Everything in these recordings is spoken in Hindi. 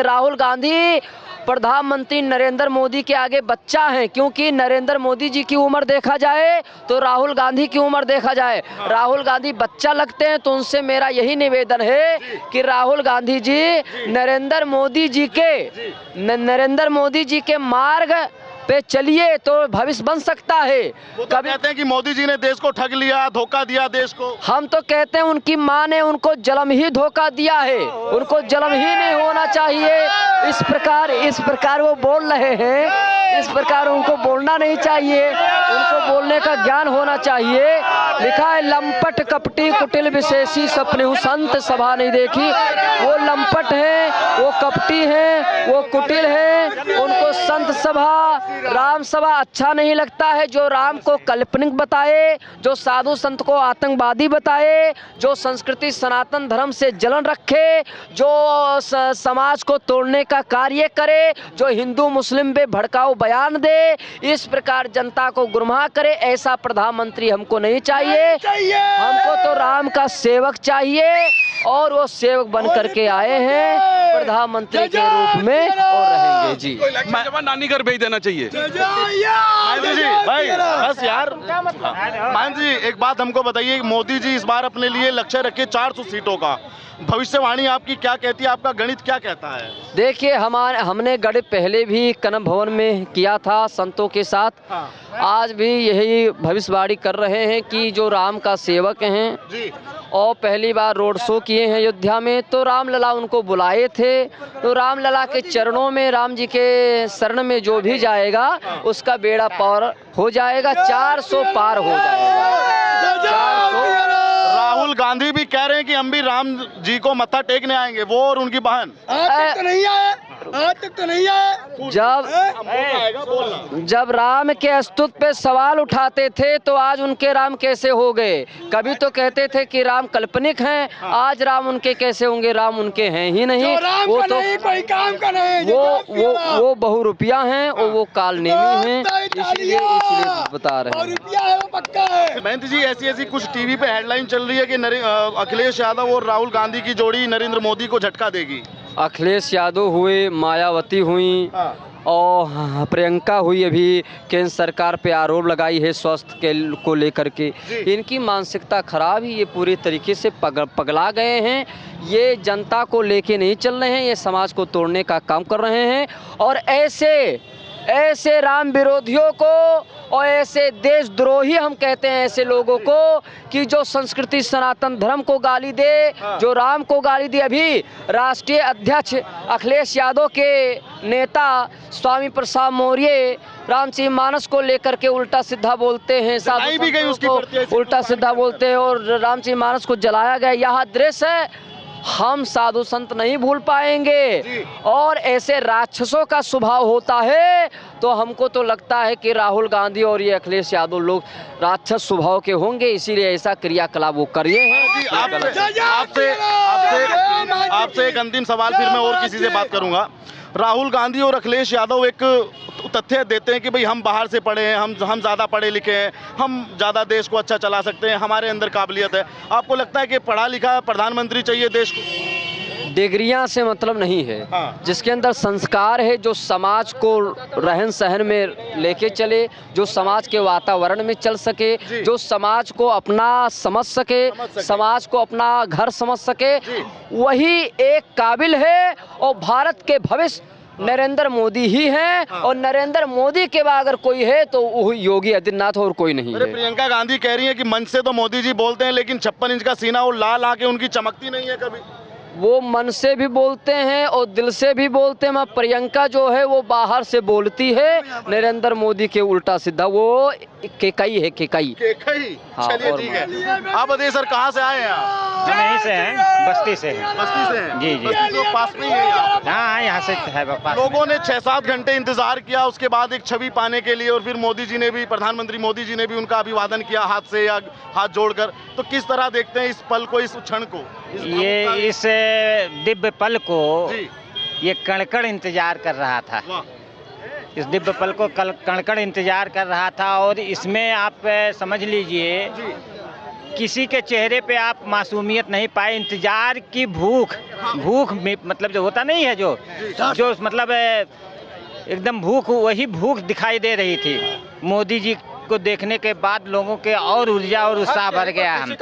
राहुल गांधी प्रधानमंत्री नरेंद्र मोदी के आगे बच्चा है, क्योंकि नरेंद्र मोदी जी की उम्र देखा जाए तो राहुल गांधी की उम्र देखा जाए, राहुल गांधी बच्चा लगते हैं। तो उनसे मेरा यही निवेदन है कि राहुल गांधी जी नरेंद्र मोदी जी के मार्ग पे चलिए तो भविष्य बन सकता है। वो तो कहते हैं कि मोदी जी ने देश को ठग लिया, धोखा दिया देश को। हम तो कहते हैं उनकी माँ ने उनको जन्म ही धोखा दिया है, उनको जन्म ही नहीं होना चाहिए। इस प्रकार वो बोल रहे हैं, इस प्रकार उनको बोलना नहीं चाहिए, उनको बोलने का ज्ञान होना चाहिए। लिखा है लंपट कपटी कुटिल विशेषी सपने संत सभा नहीं देखी। वो लंपट है, वो कपटी है, वो कुटिल है, उनको संत सभा राम सभा अच्छा नहीं लगता है। जो राम को काल्पनिक बताए, जो साधु संत को आतंकवादी बताए, जो संस्कृति सनातन धर्म से जलन रखे, जो समाज को तोड़ने का कार्य करे, जो हिंदू मुस्लिम पे भड़काऊ बयान दे, इस प्रकार जनता को गुमराह करे, ऐसा प्रधानमंत्री हमको नहीं चाहिए। हमको तो राम का सेवक चाहिए और वो सेवक बन करके आए हैं प्रधानमंत्री के रूप में और रहेंगे। जी नानी घर भेज देना चाहिए। महेंद्र जी भाई बस यार, महेंद्र जी एक बात हमको बताइए, मोदी जी इस बार अपने लिए लक्ष्य रखे 400 सीटों का, भविष्यवाणी आपकी क्या कहती है, आपका गणित क्या कहता है? देखिए हमने गणित पहले भी कनम भवन में किया था संतों के साथ। आज भी यही भविष्यवाणी कर रहे हैं कि जो राम का सेवक हैं जी। और पहली बार रोड शो किए हैं अयोध्या में, तो रामलला उनको बुलाए थे। तो रामलला के चरणों में, राम जी के शरण में जो भी जाएगा उसका बेड़ा पार हो जाएगा, 400 पार हो जाएगा। 400। राहुल गांधी भी कह रहे हैं कि हम भी राम जी को मत्था टेकने आएंगे, वो और उनकी बहन। आज तक तो नहीं आए। जब राम के अस्तित्व पे सवाल उठाते थे तो आज उनके राम कैसे हो गए? कभी तो कहते थे कि राम काल्पनिक हैं, आज राम उनके कैसे होंगे? राम उनके हैं ही नहीं। वो तो कोई काम का नहीं, वो बहुरूपिया हैं और वो कालनेमी हैं, इसलिए बता रहे हैं। महेंद्र जी ऐसी कुछ टीवी पे हेडलाइन चल रही है कि अखिलेश यादव और राहुल गांधी की जोड़ी नरेंद्र मोदी को झटका देगी। अखिलेश यादव हुए, मायावती हुई और प्रियंका हुई, अभी केंद्र सरकार पे आरोप लगाई है स्वास्थ्य के को लेकर के। इनकी मानसिकता खराब ही, ये पूरी तरीके से पगला गए हैं। ये जनता को लेके नहीं चल रहे हैं, ये समाज को तोड़ने का काम कर रहे हैं। और ऐसे राम विरोधियों को और ऐसे देशद्रोही हम कहते हैं ऐसे लोगों को कि जो संस्कृति सनातन धर्म को गाली दे, जो राम को गाली दे। अभी राष्ट्रीय अध्यक्ष अखिलेश यादव के नेता स्वामी प्रसाद मौर्य रामचरितमानस को लेकर के उल्टा सीधा बोलते हैं, साधु भी गई उसकी उल्टा सीधा बोलते हैं और रामचरितमानस को जलाया गया। यह दृश्य हम साधु संत नहीं भूल पाएंगे। और ऐसे राक्षसों का स्वभाव होता है, तो हमको तो लगता है कि राहुल गांधी और ये अखिलेश यादव लोग राक्षस स्वभाव के होंगे, इसीलिए ऐसा क्रियाकलाप वो कर रहे हैं। आपसे एक अंतिम सवाल, फिर मैं और किसी से बात करूंगा। राहुल गांधी और अखिलेश यादव एक तथ्य देते हैं कि भाई हम बाहर से पढ़े हैं, हम ज़्यादा पढ़े लिखे हैं, हम ज़्यादा देश को अच्छा चला सकते हैं, हमारे अंदर काबिलियत है। आपको लगता है कि पढ़ा लिखा प्रधानमंत्री चाहिए देश को? डिग्रियां से मतलब नहीं है, जिसके अंदर संस्कार है, जो समाज को रहन सहन में लेके चले, जो समाज के वातावरण में चल सके, जो समाज को अपना समझ सके, समाज को अपना घर समझ सके, वही एक काबिल है। और भारत के भविष्य नरेंद्र मोदी ही हैं, और नरेंद्र मोदी के बाद अगर कोई है तो वो योगी आदित्यनाथ और कोई नहीं है। प्रियंका गांधी कह रही है कि मंच से तो मोदी जी बोलते हैं, लेकिन 56 इंच का सीना और लाल आंखें उनकी चमकती नहीं है कभी। वो मन से भी बोलते हैं और दिल से भी बोलते हैं। प्रियंका जो है वो बाहर से बोलती है, नरेंद्र मोदी के उल्टा सीधा वो केकई है, केकई। हाँ, चलिए ठीक है। आप बताइए सर, कहाँ से आए हैं आप? हम यहीं से हैं, बस्ती से हैं। बस्ती से हैं? जी। बस्ती तो पास में ही है यहाँ। हाँ, यहाँ से है पास। लोगों ने 6-7 घंटे इंतजार किया उसके बाद एक छवि पाने के लिए, और फिर मोदी जी ने भी, प्रधानमंत्री मोदी जी ने भी उनका अभिवादन किया हाथ से या हाथ जोड़कर। तो किस तरह देखते हैं इस पल को, इस क्षण को? इस दिव्य पल को ये कण-कण इंतजार कर रहा था। इस दिव्य पल को कण-कण इंतजार कर रहा था। और इसमें आप समझ लीजिए किसी के चेहरे पे आप मासूमियत नहीं पाए। इंतजार की भूख में मतलब जो होता नहीं है, जो मतलब एकदम भूख, वही भूख दिखाई दे रही थी। मोदी जी को देखने के बाद लोगों के और ऊर्जा और उत्साह भर गया। हम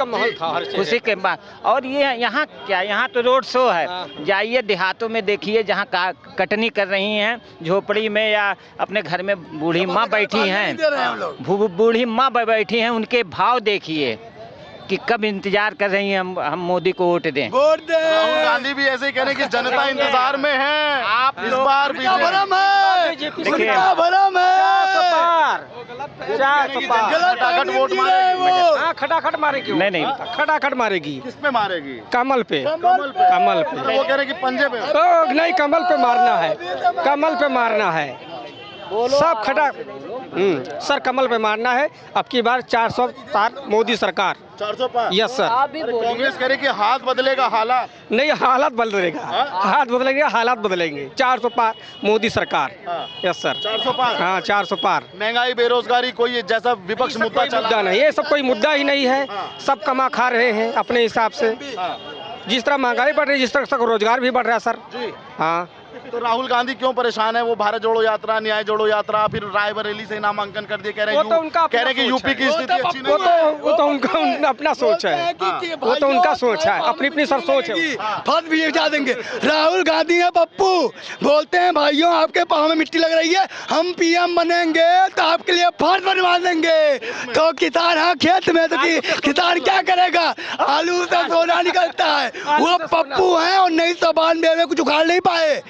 खुशी के बाद, और ये यहाँ क्या, यहाँ तो रोड शो है। जाइए देहातों में देखिए, जहाँ कटनी कर रही हैं झोपड़ी में या अपने घर में बूढ़ी माँ बैठी हैं, बूढ़ी माँ बैठी हैं, उनके भाव देखिए कि कब इंतजार कर रही हैं हम मोदी को वोट दें। राहुल गांधी भी ऐसे ही कह रहे हैं कि जनता इंतजार में है। आप इस बार भी खटाखट वोट मारेगी। खटाखट मारेगी। नहीं खटाखट मारेगी। किस पे मारेगी? कमल पे। कमल पे। कमल पे। तो वो कह रहे हैं कि पंजे पे। नहीं, कमल पे मारना है, कमल पे मारना है। सब खटा सर, कमल पे मारना है। अब की बार 400 पार मोदी सरकार। 400 पार। Yes sir. कांग्रेस कह रही कि हाथ बदलेगा हालात। नहीं, हालात बदलेगा, हाथ बदलेंगे, हालात बदलेंगे। 400 पार मोदी सरकार। Yes sir. 400 पार। हाँ, 400 पार। महंगाई, बेरोजगारी, कोई जैसा विपक्ष मुद्दा चला नहीं, ये सब कोई मुद्दा ही नहीं है। सब कमा खा रहे हैं अपने हिसाब से। जिस तरह महंगाई बढ़ रही है, जिस तरह सबको रोजगार भी बढ़ रहा है सर जी। हाँ, तो राहुल गांधी क्यों परेशान है? वो भारत जोड़ो यात्रा, न्याय जोड़ो यात्रा, फिर रायबरेली से नामांकन कर दिए। कह रहे हैं कि यूपी की स्थिति अच्छी नहीं है। वो तो उनका अपना सोच है, वो तो उनका सोच है, अपनी अपनी सब सोच है। फर्स्ट भी बचा देंगे। राहुल गांधी है पप्पू, बोलते हैं भाइयों आपके पाँव में मिट्टी लग रही है, हम पीएम बनेंगे तो आपके लिए फर्स्ट बनवा देंगे। तो किसान, हाँ खेत में तो किसान क्या करेगा? आलू से सोना निकलता है। वो पप्पू है और 1992 में कुछ उखाड़ नहीं पाए।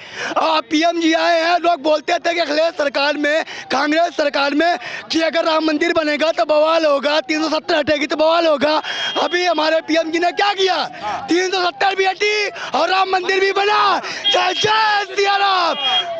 पीएम जी आए हैं, लोग बोलते थे कि अखिलेश सरकार में, कांग्रेस सरकार में कि अगर राम मंदिर बनेगा तो बवाल होगा, 370 हटेगी तो बवाल होगा। अभी हमारे पीएम जी ने क्या किया? 370 भी हटी और राम मंदिर भी बना। जय जय सिया राम।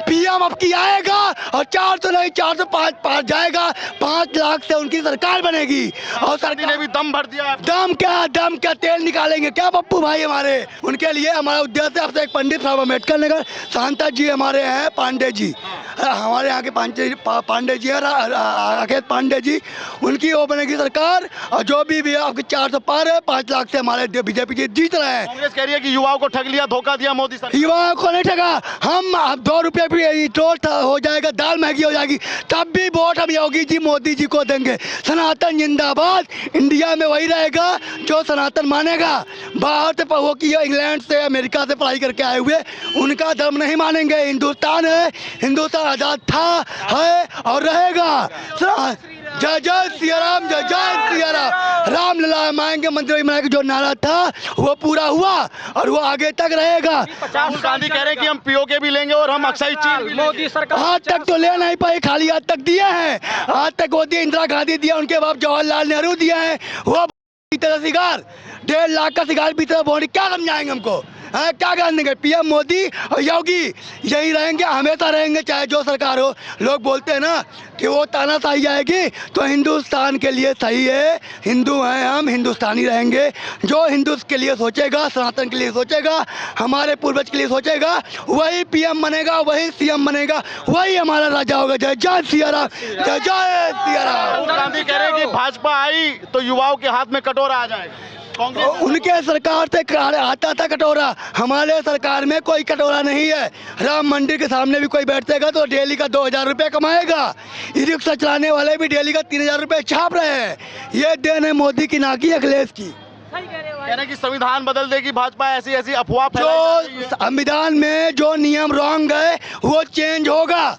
पीएम अब की आएगा और 400 नहीं 405 पार जाएगा। 5 लाख से उनकी सरकार बनेगी। और सरकार ने भी दम भर दिया। दम क्या तेल निकालेंगे क्या पप्पू भाई हमारे? उनके लिए हमारा उद्देश्य आपसे एक पंडित साहब अम्बेडकर नगर शांता जी हमारे हैं, पांडे जी हमारे यहाँ के पांडे जी है, राकेश पांडे जी, उनकी वो बनेगी सरकार। और जो भी आपके 400 पार है, 5 लाख से हमारे बीजेपी जी जीत रहे हैं। कांग्रेस कह रही है कि युवाओं को ठग लिया, धोखा दिया मोदी सरकार। युवाओं को नहीं ठगा। हम 2 रुपये भी टोल हो जाएगा, दाल महंगी हो जाएगी, तब भी वोट हम योगी जी मोदी जी को देंगे। सनातन जिंदाबाद। इंडिया में वही रहेगा जो सनातन मानेगा। बाहर से वो की इंग्लैंड से, अमेरिका से पढ़ाई करके आए हुए, उनका धर्म नहीं मानेंगे। हिंदुस्तान है, हिंदुस्तान आजाद था, है और रहेगा। जय जय सिया राम, जय जय सिया राम। राम लला माएंगे मंदिर में जो नारा था वो पूरा हुआ और वो आगे तक रहेगा। राहुल गांधी कह रहे हैं कि हम पीओके भी लेंगे और हम अक्षय चीन मोदी सरकार। आज तक तो ले नहीं पाए, खाली हाथ तक दिए हैं। आज तक वो दिए, इंदिरा गांधी दिया, उनके बाप जवाहरलाल नेहरू दिए हैं। वो सिगार 1.5 लाख का सिगार पीते बोली, क्या समझाएंगे हमको? हाँ, क्या करेंगे? पीएम मोदी और योगी यही रहेंगे, हमेशा रहेंगे, चाहे जो सरकार हो। लोग बोलते हैं ना कि वो तानाशाही आएगी, तो हिंदुस्तान के लिए सही है। हिंदू हैं हम, हिंदुस्तानी रहेंगे। जो हिंदू के लिए सोचेगा, सनातन के लिए सोचेगा, हमारे पूर्वज के लिए सोचेगा, वही पीएम बनेगा, वही सीएम बनेगा, वही हमारा राजा होगा। जय जय सिया राम, जय जय सिया राम। राहुल गांधी कह रहे हैं कि भाजपा आई तो युवाओं के हाथ में कटोरा आ जाएगा। उनके सरकार से आता था कटोरा, हमारे सरकार में कोई कटोरा नहीं है। राम मंदिर के सामने भी कोई बैठेगा तो डेली का 2000 रुपये कमाएगा। ई रिक्शा चलाने वाले भी डेली का 3000 रुपये छाप रहे हैं। ये देन है मोदी की, ना की अखिलेश की। कह रहे कि संविधान बदल देगी भाजपा, ऐसी ऐसी अफवाह जो संविधान में जो नियम रॉन्ग है वो चेंज होगा,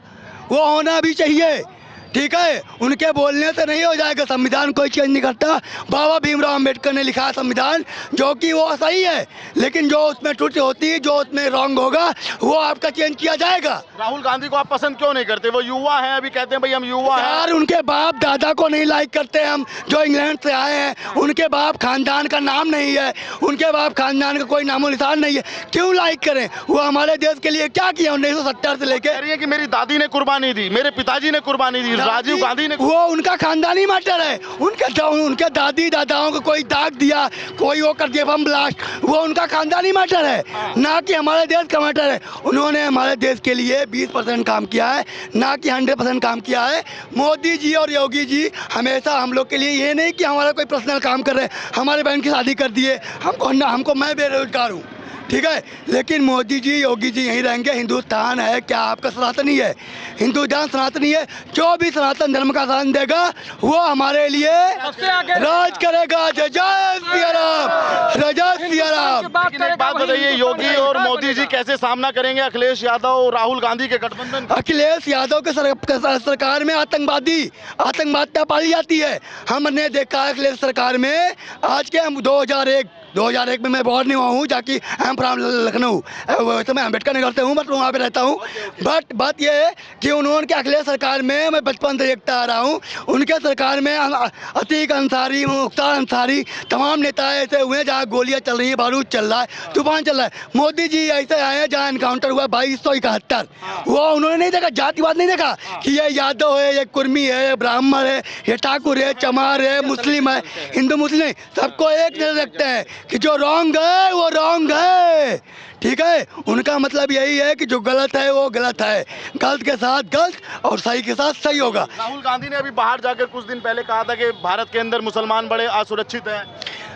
वो होना भी चाहिए। ठीक है, उनके बोलने से नहीं हो जाएगा। संविधान कोई चेंज नहीं करता। बाबा भीमराव अंबेडकर ने लिखा है संविधान, जो कि वो सही है, लेकिन जो उसमें त्रुटि होती है, जो उसमें रॉन्ग होगा, वो आपका चेंज किया जाएगा। राहुल गांधी को आप पसंद क्यों नहीं करते? वो युवा हैं, अभी कहते हैं भाई हम युवा हैं। यार, उनके बाप दादा को नहीं लाइक करते हम, जो इंग्लैंड से आए हैं। उनके बाप खानदान का नाम नहीं है, उनके बाप खानदान का कोई नामो निशान नहीं है। क्यों लाइक करें? वो हमारे देश के लिए क्या किया 1970 से लेकर। कह रही है कि मेरी दादी ने कुर्बानी दी, मेरे पिताजी ने कुर्बानी दी, राजीव गांधी ने वो उनका खानदानी मैटर है। उनके दादी दादाओं को कोई दाग दिया, कोई वो कर दिया बम ब्लास्ट, वो उनका खानदानी मैटर है, ना कि हमारे देश का मैटर है। उन्होंने हमारे देश के लिए 20% काम किया है, ना कि 100% काम किया है। मोदी जी और योगी जी हमेशा हम लोग के लिए ये नहीं कि हमारा कोई पर्सनल काम कर रहे हैं, हमारे बहन की शादी कर दिए, हमको मैं बेरोजगार हूँ, ठीक है, लेकिन मोदी जी योगी जी यहीं रहेंगे। हिंदुस्तान है क्या आपका सनातनी है? हिंदुस्तान सनातनी है। जो भी सनातन धर्म का साथ देगा वो हमारे लिए राज करेगा। जय जय सिया राम, जय जय सिया राम। लेकिन एक बात बताइए, योगी और मोदी जी कैसे सामना करेंगे अखिलेश यादव और राहुल गांधी के गठबंधन? अखिलेश यादव के सरकार में आतंकवादिता पाली जाती है। हमने देखा है अखिलेश सरकार में, आज के हम 2001 में मैं बोर्ड नहीं हुआ हूँ, जाकि आई एम फ्रॉम लखनऊ, वैसे मैं अम्बेडकर नगर से हूँ, बट वहाँ पे रहता हूँ। बट बात यह है कि उन्होंने अखिलेश सरकार में, मैं बचपन से देखता आ रहा हूँ, उनके सरकार में अतीक अंसारी, मुख्तार अंसारी, तमाम नेता ऐसे हुए जहाँ गोलियाँ चल रही हैं, बारूद चल रहा है, तूफान चल रहा है। मोदी जी ऐसे आए हैं जहाँ इनकाउंटर हुआ 2271, वो उन्होंने नहीं देखा, जातिवाद नहीं देखा कि ये यादव है, ये कुर्मी है, ये ब्राह्मण है, ये ठाकुर है, चमार है, मुस्लिम है, हिंदू मुस्लिम, सबको एक नजर रखते हैं कि जो रॉन्ग है वो रॉन्ग है, ठीक है। उनका मतलब यही है कि जो गलत है वो गलत है, गलत के साथ गलत और सही के साथ सही होगा। राहुल गांधी ने अभी बाहर जाकर कुछ दिन पहले कहा था कि भारत के अंदर मुसलमान बड़े असुरक्षित हैं।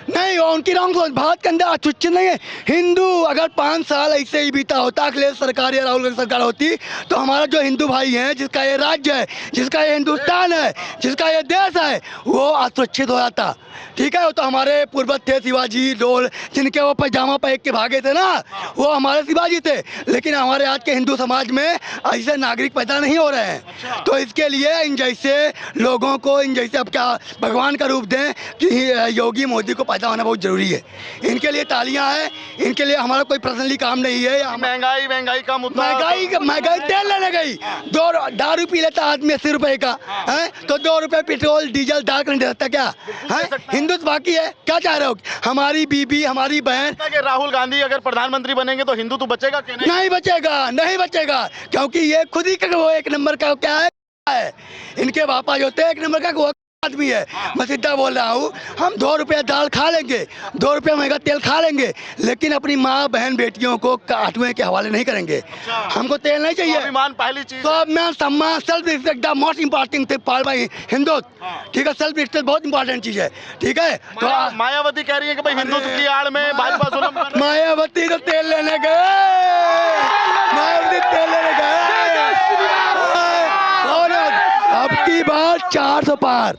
नहीं, वो उनकी रॉन्ग सोच। भारत के अंदर असुरक्षित नहीं है। हिंदू अगर 5 साल ऐसे ही बीता होता, अखिलेश सरकार या राहुल गांधी सरकार होती, तो हमारा जो हिंदू भाई हैं, जिसका ये राज्य है, जिसका ये हिंदुस्तान है, जिसका ये देश है, वो असुरक्षित हो जाता, ठीक है। वो तो हमारे पूर्वज थे, शिवाजी डोल, जिनके वो पैजामा पहन के भागे थे ना, वो हमारे शिवाजी थे। लेकिन हमारे आज के हिंदू समाज में ऐसे नागरिक पैदा नहीं हो रहे हैं। तो इसके लिए इन जैसे लोगों को, इन जैसे अब क्या भगवान का रूप दें कि योगी मोदी को पैदा होना बहुत जरूरी है। इनके लिए तालियां हैं, इनके लिए हमारा कोई पर्सनली काम नहीं है। महंगाई का मुद्दा, महंगाई तेल लेने गई, 2 दारू पी लेता आदमी 80 रुपए का है, तो 2 रुपए पेट्रोल डीजल दाल कर दे सकता क्या है? हिंदुत्व बाकी है, क्या चाह रहे हो? हमारी बीबी, हमारी बहन। राहुल गांधी अगर प्रधानमंत्री बनेंगे तो हिंदुत्व बचेगा कि नहीं? नहीं बचेगा, नहीं बचेगा, क्योंकि ये खुद ही वो एक नंबर का क्या है, इनके पापा जो थे 1 नंबर का वो आदमी है। मैं सीधा बोल रहा हूँ, हम 2 रुपये दाल खा लेंगे, 2 रुपये महंगा तेल खा लेंगे, लेकिन अपनी माँ बहन बेटियों को काटुए के हवाले नहीं करेंगे। हमको तेल नहीं चाहिए। स्वाभिमान पहली चीज, स्वाभिमान, सम्मान, self respect the most important thing for my Hindutva, ठीक है। सेल्फ रिस्पेक्ट बहुत इंपॉर्टेंट चीज है, ठीक है। तो मायावती कह रही है कि भाई हिंदुत्व की आड़ में भाजपा जुल्म कर रही है। मायावती तो तेल लेने गए, मायावती तेल लेने गए, और अब की बार 400 पार,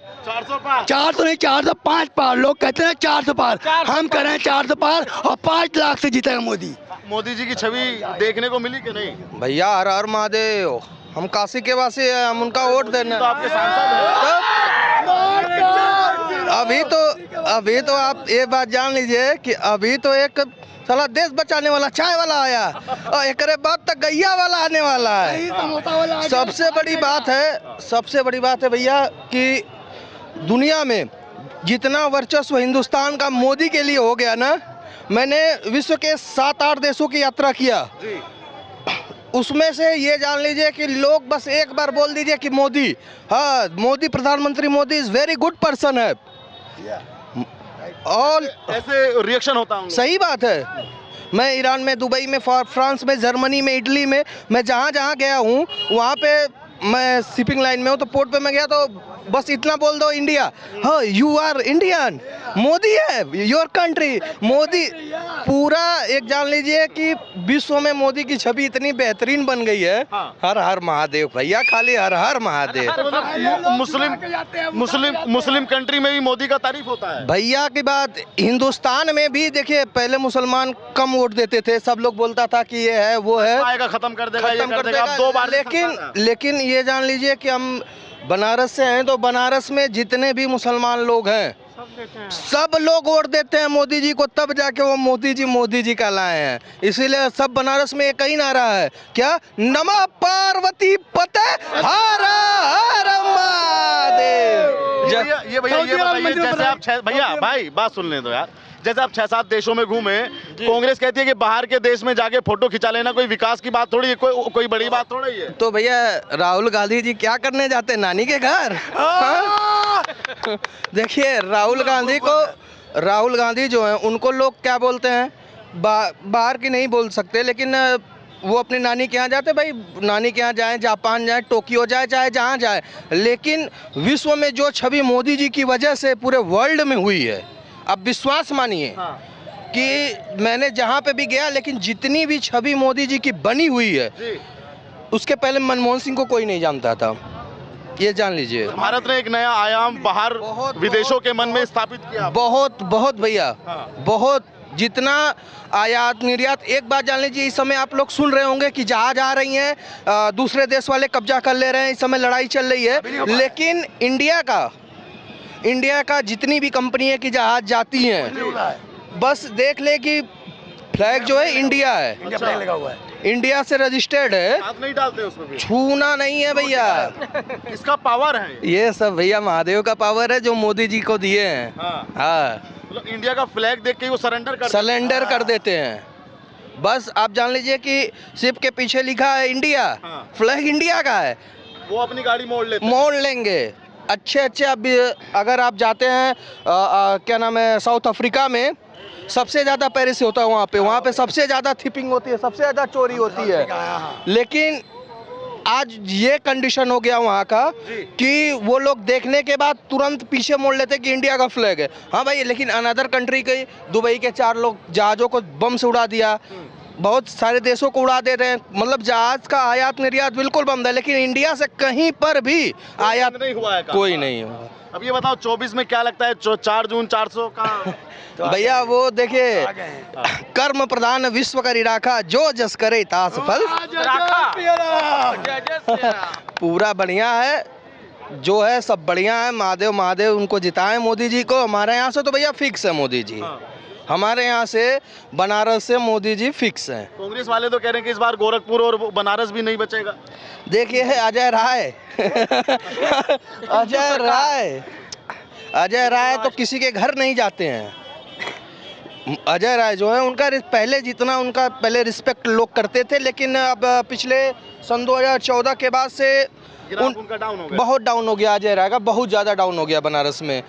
400 नहीं 405 पार। लोग कहते हैं 400 पार, हम कह रहे हैं 400 पार, और 5 लाख से जीतेगा मोदी। मोदी जी की छवि देखने को मिली कि नहीं? भैया हर हर महादेव, हम काशी के वासी हैं, हम उनका वोट देना। तो आपके सांसद अभी तो आप ये बात जान लीजिए कि अभी तो एक साला देश बचाने वाला चाय वाला आया, और एक बाद तक गैया वाला आने वाला है। सबसे बड़ी बात है भैया कि दुनिया में जितना वर्चस्व हिंदुस्तान का मोदी के लिए हो गया ना, मैंने विश्व के 7-8 देशों की यात्रा किया, उसमें से ये जान लीजिए कि लोग बस एक बार बोल दीजिए कि मोदी, हाँ मोदी, प्रधानमंत्री Modi is very good person है, और ऐसे रिएक्शन होता है। सही बात है। मैं ईरान में, दुबई में, फ्रांस में, जर्मनी में, इटली में, मैं जहाँ गया हूँ वहाँ पे, मैं शिपिंग लाइन में हूँ, तो पोर्ट पे मैं गया तो बस इतना बोल दो इंडिया, हाँ यू आर इंडियन, मोदी है योर कंट्री, मोदी। पूरा एक जान लीजिए कि विश्व में मोदी की छवि इतनी बेहतरीन बन गई है। हर हर महादेव भैया, खाली हर हर महादेव। मुस्लिम कंट्री में भी मोदी का तारीफ होता है भैया की बात। हिंदुस्तान में भी देखिए, पहले मुसलमान कम वोट देते थे, सब लोग बोलता था कि ये है वो है, आएगा खत्म कर देगा, अब 2 बार। लेकिन ये जान लीजिए कि हम बनारस से हैं, तो बनारस में जितने भी मुसलमान लोग हैं सब लोग वोट देते हैं मोदी जी को, तब जाके वो मोदी जी कहलाए हैं। इसीलिए सब बनारस में एक ही नारा है, क्या, नमः पार्वती पते हर हर महादेव। ये भैया ये बताइए, जैसे आप भैया भाई बात सुन लें तो यार, जैसे आप 6-7 देशों में घूमे, कांग्रेस कहती है कि बाहर के देश में जाके फोटो खिंचा लेना कोई विकास की बात थोड़ी है, कोई बड़ी बात थोड़ी है। तो भैया राहुल गांधी जी क्या करने जाते हैं नानी के घर? हाँ? देखिए राहुल गांधी जो है उनको लोग क्या बोलते हैं, बाहर की नहीं बोल सकते, लेकिन वो अपनी नानी के यहाँ जाते। भाई नानी के यहाँ जाएं, जापान जाएं, टोक्यो जाए, चाहे जहाँ जाए, लेकिन विश्व में जो छवि मोदी जी की वजह से पूरे वर्ल्ड में हुई है, अब विश्वास मानिए कि मैंने जहाँ पे भी गया, लेकिन जितनी भी छवि मोदी जी की बनी हुई है उसके पहले मनमोहन सिंह को कोई नहीं जानता था, ये जान लीजिए। भारत ने एक नया आयाम बाहर विदेशों के मन में स्थापित किया। बहुत भैया, बहुत, जितना आयात निर्यात, एक बात जान लीजिए, इस समय आप लोग सुन रहे होंगे कि जहाज आ रही हैं, दूसरे देश वाले कब्जा कर ले रहे हैं, इस समय लड़ाई चल रही है, लेकिन इंडिया का जितनी भी कंपनियां की जहाज जाती हैं, बस देख ले कि फ्लैग जो है इंडिया है, इंडिया से रजिस्टर्ड है, हाथ नहीं डालते उसमें भी। छूना नहीं है भैया। इसका पावर है ये सब भैया महादेव का पावर है जो मोदी जी को दिए हैं। हाँ, मतलब इंडिया का फ्लैग देख के वो सरेंडर कर देते हैं। बस आप जान लीजिए कि शिप के पीछे लिखा है इंडिया, फ्लैग इंडिया का है, वो अपनी गाड़ी मोड़ लेंगे। अच्छे अगर आप जाते हैं क्या नाम है, साउथ अफ्रीका में सबसे ज़्यादा पेरिस होता है, वहाँ पे सबसे ज़्यादा थिपिंग होती है, सबसे ज़्यादा चोरी होती है, लेकिन आज ये कंडीशन हो गया वहाँ का कि वो लोग देखने के बाद तुरंत पीछे मोड़ लेते कि इंडिया का फ्लैग है। हाँ भाई, लेकिन अनदर कंट्री के दुबई के 4 लोग जहाज़ों को बम से उड़ा दिया, बहुत सारे देशों को उड़ा दे रहे हैं, मतलब जहाज का आयात निर्यात बिल्कुल बंद है, लेकिन इंडिया से कहीं पर भी आयात नहीं हुआ है, कोई नहीं हुआ। अब ये बताओ 24 में क्या लगता है, 4 जून 400 का भैया वो देखिए, कर्म प्रधान विश्व करी राखा, जो जस करे तास फल पूरा बढ़िया है, जो है सब बढ़िया है। महादेव उनको जिताएं मोदी जी को। हमारे यहाँ से तो भैया फिक्स है मोदी जी, हमारे यहाँ से बनारस से मोदी जी फिक्स हैं। कांग्रेस वाले तो कह रहे हैं कि इस बार गोरखपुर और बनारस भी नहीं बचेगा। देखिए है अजय राय तो किसी के घर नहीं जाते हैं। अजय राय जो है उनका पहले जितना उनका पहले रिस्पेक्ट लोग करते थे, लेकिन अब पिछले सन 2014 के बाद से उनका डाउन हो गया, बहुत डाउन हो गया अजय राय का, बहुत ज़्यादा डाउन हो गया बनारस में।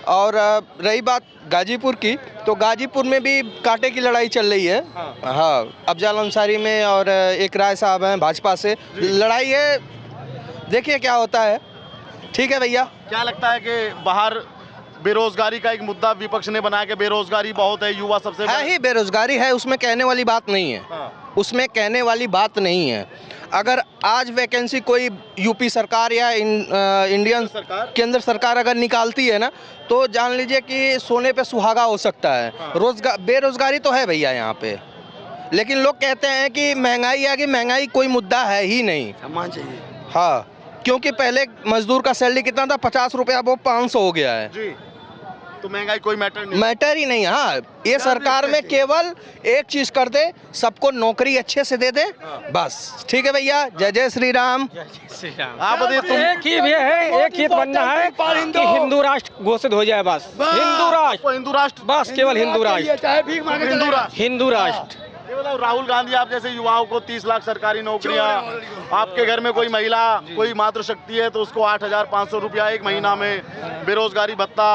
और रही बात गाजीपुर की, तो गाजीपुर में भी कांटे की लड़ाई चल रही है। हाँ, अफजल अंसारी में और एक राय साहब हैं भाजपा से लड़ाई है, देखिए क्या होता है। ठीक है भैया। क्या लगता है कि बाहर बेरोजगारी का एक मुद्दा विपक्ष ने बनाया कि बेरोजगारी बहुत है, युवा सबसे है ही बेरोजगारी है, उसमें कहने वाली बात नहीं है, उसमें कहने वाली बात नहीं है। अगर आज वैकेंसी कोई यूपी सरकार या इंडियन केंद्र सरकार अगर निकालती है ना, तो जान लीजिए कि सोने पे सुहागा हो सकता है। बेरोजगारी तो है भैया यहाँ पे, लेकिन लोग कहते हैं कि महंगाई आ गई, महंगाई कोई मुद्दा है ही नहीं। सम्मान चाहिए। हाँ, क्योंकि पहले मजदूर का सैलरी कितना था, 50 रुपया, वो 500 हो गया है जी। तो महंगाई कोई मैटर ही नहीं। हाँ, ये सरकार में केवल एक चीज कर दे, सबको नौकरी अच्छे से दे दे, बस। ठीक है भैया, जय जय श्री राम। आप एक ही बनना है कि हिंदू राष्ट्र घोषित हो जाए, बस हिंदू राष्ट्र, बस केवल हिंदू राष्ट्र। ये बताओ, राहुल गांधी आप जैसे युवाओं को 30 लाख सरकारी नौकरियां, आपके घर में कोई महिला, कोई मातृशक्ति है तो उसको 8,500 रुपया एक महीना में, बेरोजगारी भत्ता,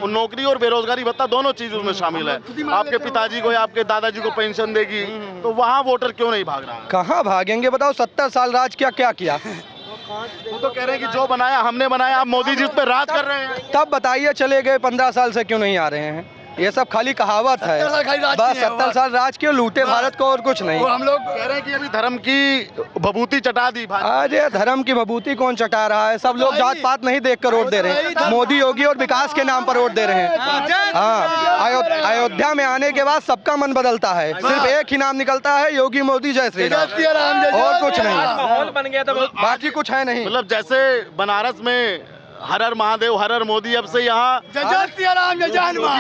नौकरी और बेरोजगारी भत्ता दोनों चीज उसमें शामिल है। आपके पिताजी को या आपके दादाजी को पेंशन देगी, तो वहाँ वोटर क्यों नहीं भाग रहा है? कहाँ भागेंगे बताओ, 70 साल राज क्या किया। वो तो कह रहे हैं कि जो बनाया हमने बनाया, आप मोदी जी उस पर राज कर रहे हैं। तब बताइए, चले गए 15 साल से क्यों नहीं आ रहे हैं? ये सब खाली कहावत है, बस 70 साल राज क्यों, लूटे भारत को और कुछ नहीं। हम लोग कह रहे हैं कि अभी धर्म की भभूति चटा दी। अरे धर्म की भभूति कौन चटा रहा है? सब लोग जात पात नहीं देख कर वोट दे रहे हैं, मोदी योगी और विकास के नाम पर वोट दे रहे हैं। हाँ, अयोध्या में आने के बाद सबका मन बदलता है, सिर्फ एक ही नाम निकलता है, योगी मोदी जय श्री राम, और कुछ नहीं। माहौल बन गया था, बाकी कुछ है नहीं। मतलब जैसे बनारस में हर हर महादेव, हर हर मोदी, अब से यहाँ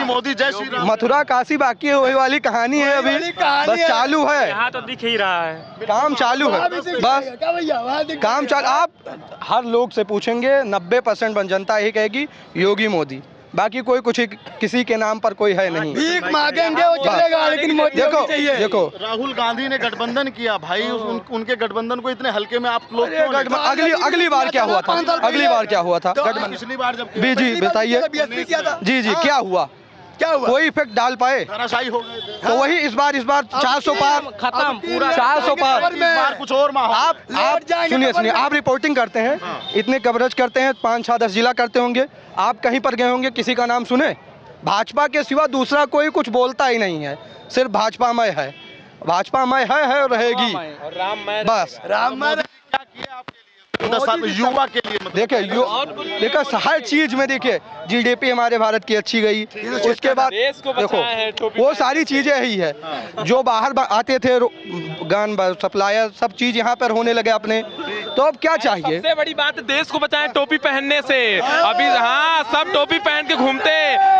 मोदी जय श्री राम। मथुरा काशी बाकी वही वाली कहानी है, अभी बस चालू है। यहाँ तो दिख ही रहा है, काम चालू है, बस काम चालू। आप हर लोग से पूछेंगे, 90% जनता यही कहेगी योगी मोदी, बाकी कोई कुछ किसी के नाम पर कोई है नहीं। भीख मांगेंगे वो चलेगा, लेकिन मोदी देखो चाहिए। देखो राहुल गांधी ने गठबंधन किया भाई, उनके गठबंधन को इतने हल्के में आप लोग क्यों लेते हैं? अगली बार क्या हुआ था? अगली बार क्या हुआ था गठबंधन? पिछली बार जब जी बताइए। जी क्या हुआ? क्या हुआ? कोई इफेक्ट डाल पाए? धराशायी हो गए थे। तो वही इस बार 400 पार खत्म पूरा 400 पार। इस बार कुछ और माहौल। आप सुनिए, आप रिपोर्टिंग करते हैं, इतने कवरेज करते हैं, 5-6-10 जिला करते होंगे, आप कहीं पर गए होंगे, किसी का नाम सुने? भाजपा के सिवा दूसरा कोई कुछ बोलता ही नहीं है, सिर्फ भाजपामय है, भाजपामय है और रहेगी बस। क्या किया आपके लिए? युवा के लिए मतलब देखिए हर चीज में देखिए जीडीपी हमारे भारत की अच्छी गई, उसके बाद देखो वो सारी चीजें ही है जो बाहर आते थे, गन सप्लायर सब चीज यहाँ पर होने लगे अपने, तो अब क्या चाहिए? सबसे बड़ी बात देश को बचाएं टोपी पहनने से। अभी हाँ सब टोपी पहन के घूमते,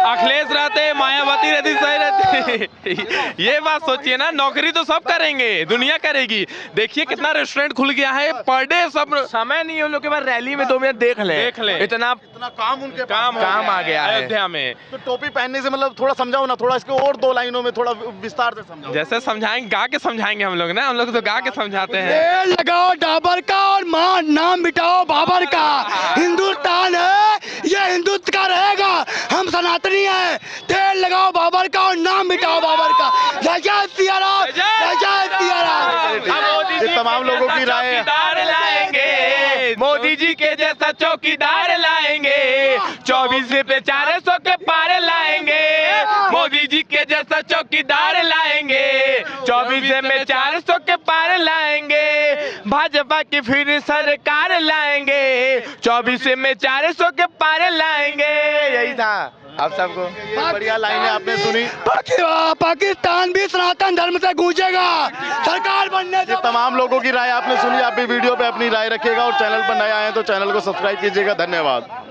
अखिलेश रहते, मायावती रहती, सही रहती। ये बात सोचिए ना, नौकरी तो सब करेंगे, दुनिया करेगी। देखिए कितना रेस्टोरेंट खुल गया है, पर डे सब समय नहीं है उन लोग के पास, रैली में 2 मिनट देख ले इतना काम उनके काम आ गया है अयोध्या में। तो टोपी पहनने से मतलब थोड़ा समझाओ ना, थोड़ा इसको और 2 लाइनों में थोड़ा विस्तार से समझाओ। जैसे समझाएंगे, गा के समझाएंगे हम लोग ना, हम लोग तो गा के समझाते हैं। तेल लगाओ डाबर का और नाम मिटाओ बाबर का। हिंदुस्तान है ये हिंदुत्व का रहेगा, हम सनातनी हैं। तेल लगाओ बाबर का और नाम मिटाओ बाबर का। जय जय सिया राम, जय जय सिया राम। ये तमाम लोगों की राय है। लाएंगे मोदी जी के जैसा चौकीदार लाएंगे, 24 पे 400 के पार लाएंगे। मोदी जी के जैसा चौकीदार लाएंगे, 24 में 400 के पार लाएंगे। भाजपा की फिर सरकार लाएंगे, 24 में 400 के पार लाएंगे। यही था आप सबको। बढ़िया लाइनें आपने सुनी। पाकिस्तान भी सनातन धर्म से गूंजेगा सरकार बनने से। तमाम लोगों की राय आपने सुनी। आप भी वीडियो पे अपनी राय रखिएगा और चैनल पर नए आए हैं तो चैनल को सब्सक्राइब कीजिएगा। धन्यवाद।